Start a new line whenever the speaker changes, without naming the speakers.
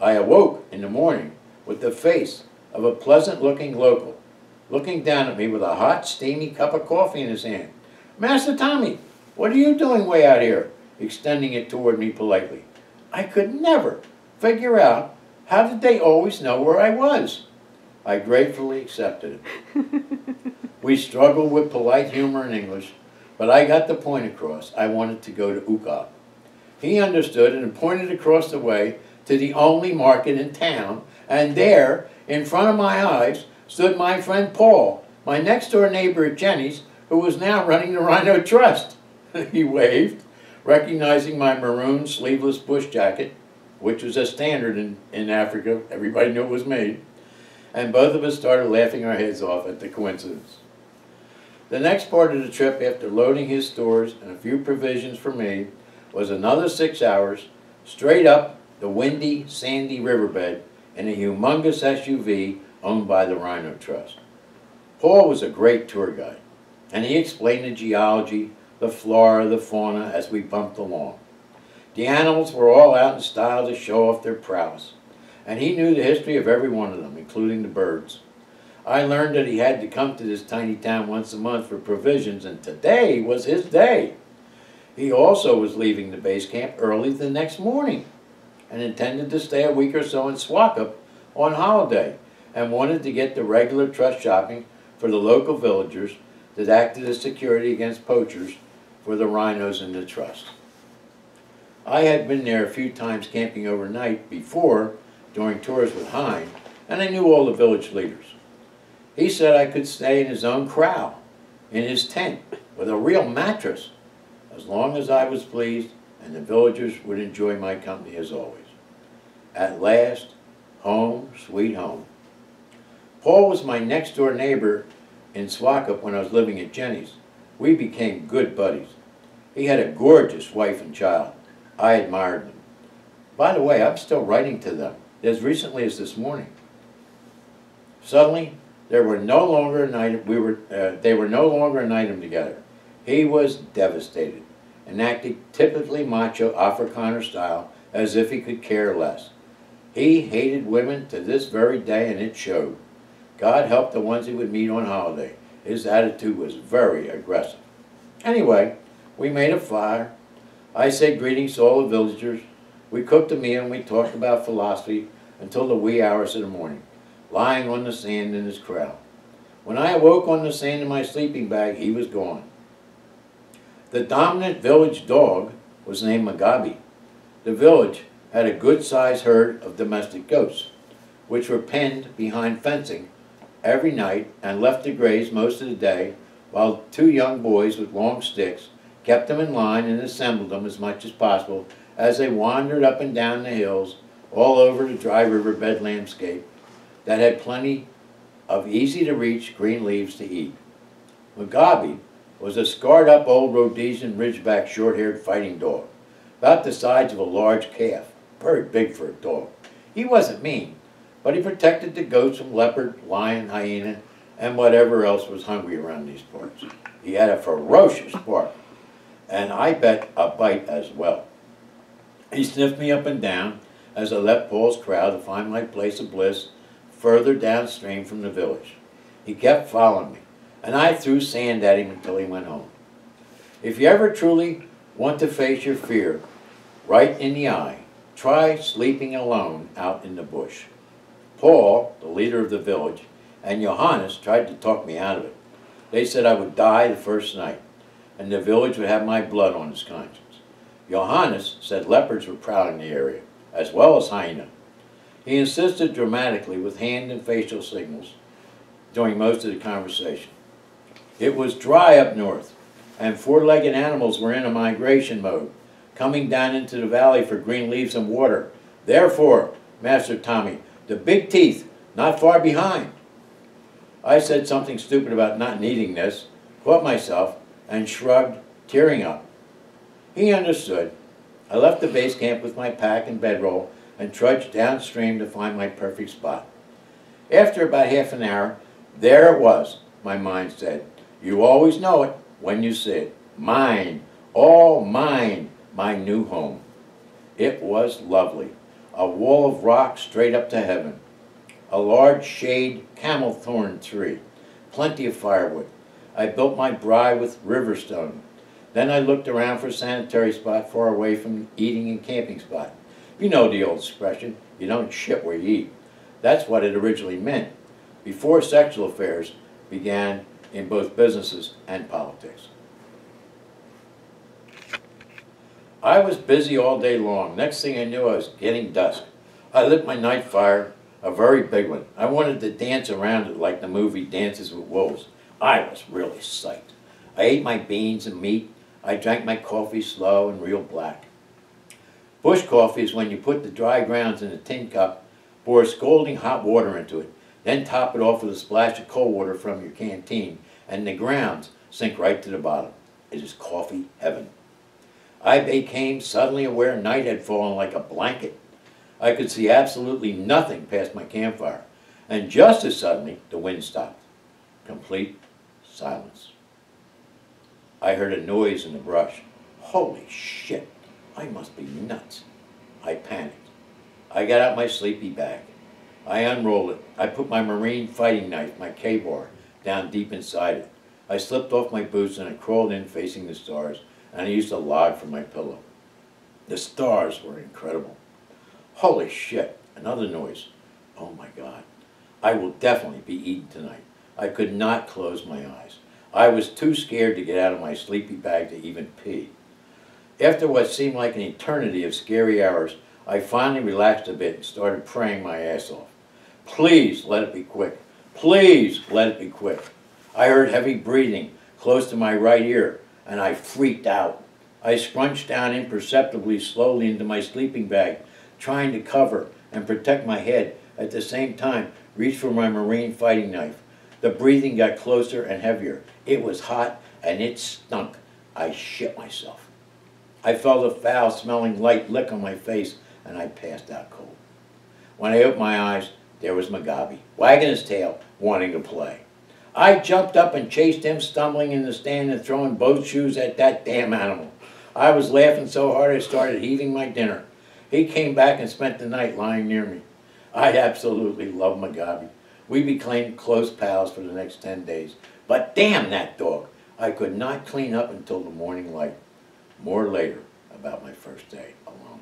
I awoke in the morning with the face of a pleasant-looking local, looking down at me with a hot, steamy cup of coffee in his hand. "Master Tommy, what are you doing way out here?" extending it toward me politely. I could never figure out how did they always know where I was. I gratefully accepted it. We struggled with polite humor in English, but I got the point across. I wanted to go to Ukop. He understood and pointed across the way to the only market in town, and there, in front of my eyes, stood my friend Paul, my next-door neighbor at Jenny's, who was now running the Rhino Trust. He waved, recognizing my maroon sleeveless bush jacket, which was a standard in Africa. Everybody knew it was made. And both of us started laughing our heads off at the coincidence. The next part of the trip, after loading his stores and a few provisions for me, was another 6 hours straight up the windy, sandy riverbed in a humongous SUV owned by the Rhino Trust. Paul was a great tour guide, and he explained the geology, the flora, the fauna as we bumped along. The animals were all out in style to show off their prowess, and he knew the history of every one of them, including the birds. I learned that he had to come to this tiny town once a month for provisions, and today was his day. He also was leaving the base camp early the next morning and intended to stay a week or so in Swakop on holiday and wanted to get the regular trust shopping for the local villagers that acted as security against poachers for the rhinos in the trust. I had been there a few times camping overnight before during tours with Hein, and I knew all the village leaders. He said I could stay in his own kraal, in his tent, with a real mattress, as long as I was pleased and the villagers would enjoy my company as always. At last, home, sweet home. Paul was my next-door neighbor in Swakop when I was living at Jenny's. We became good buddies. He had a gorgeous wife and child. I admired them. By the way, I'm still writing to them, as recently as this morning. Suddenly, they were no longer an item together. He was devastated and acted typically macho Afrikaner style, as if he could care less. He hated women to this very day, and it showed. God help the ones he would meet on holiday. His attitude was very aggressive. Anyway, we made a fire. I said greetings to all the villagers. We cooked a meal and we talked about philosophy until the wee hours of the morning, lying on the sand in his kraal. When I awoke on the sand in my sleeping bag, he was gone. The dominant village dog was named Mugabe. The village had a good-sized herd of domestic goats, which were penned behind fencing every night and left to graze most of the day, while two young boys with long sticks kept them in line and assembled them as much as possible as they wandered up and down the hills all over the dry riverbed landscape that had plenty of easy-to-reach green leaves to eat. Mugabe was a scarred-up old Rhodesian ridgeback short-haired fighting dog, about the size of a large calf, very big for a dog. He wasn't mean, but he protected the goats from leopard, lion, hyena, and whatever else was hungry around these parts. He had a ferocious bark, and I bet a bite as well. He sniffed me up and down as I left Paul's kraal to find my place of bliss further downstream from the village. He kept following me, and I threw sand at him until he went home. If you ever truly want to face your fear right in the eye, try sleeping alone out in the bush. Paul, the leader of the village, and Johannes tried to talk me out of it. They said I would die the first night, and the village would have my blood on its conscience. Johannes said leopards were prowling the area, as well as hyena. He insisted dramatically with hand and facial signals during most of the conversation. It was dry up north, and four-legged animals were in a migration mode, coming down into the valley for green leaves and water. Therefore, Master Tommy, the big teeth, not far behind. I said something stupid about not needing this, caught myself, and shrugged, tearing up. He understood. I left the base camp with my pack and bedroll and trudged downstream to find my perfect spot. After about half an hour, there it was, my mind said. You always know it when you see it. Mine, all mine, my new home. It was lovely. a wall of rock straight up to heaven, a large shade camel thorn tree, plenty of firewood. I built my braai with river stone. Then I looked around for a sanitary spot far away from eating and camping spot. You know the old expression, you don't shit where you eat. That's what it originally meant, before sexual affairs began in both businesses and politics. I was busy all day long. Next thing I knew, I was getting dusk. I lit my night fire, a very big one. I wanted to dance around it like the movie Dances with Wolves. I was really psyched. I ate my beans and meat. I drank my coffee slow and real black. Bush coffee is when you put the dry grounds in a tin cup, pour scalding hot water into it, then top it off with a splash of cold water from your canteen, and the grounds sink right to the bottom. It is coffee heaven. I became suddenly aware night had fallen like a blanket. I could see absolutely nothing past my campfire, and just as suddenly the wind stopped. Complete silence. I heard a noise in the brush. Holy shit, I must be nuts. I panicked. I got out my sleepy bag. I unrolled it. I put my marine fighting knife, my K-bar, down deep inside it. I slipped off my boots and I crawled in facing the stars, and I used a log for my pillow. The stars were incredible. Holy shit, another noise. Oh my God. I will definitely be eaten tonight. I could not close my eyes. I was too scared to get out of my sleepy bag to even pee. After what seemed like an eternity of scary hours, I finally relaxed a bit and started praying my ass off. Please let it be quick. Please let it be quick. I heard heavy breathing close to my right ear, and I freaked out. I scrunched down imperceptibly slowly into my sleeping bag, trying to cover and protect my head, at the same time reached for my marine fighting knife. The breathing got closer and heavier. It was hot and it stunk. I shit myself. I felt a foul-smelling light lick on my face and I passed out cold. When I opened my eyes, there was Mugabe, wagging his tail, wanting to play. I jumped up and chased him, stumbling in the stand and throwing both shoes at that damn animal. I was laughing so hard I started eating my dinner. He came back and spent the night lying near me. I absolutely love Mugabe. We became close pals for the next 10 days. But damn that dog! I could not clean up until the morning light. More later about my first day alone.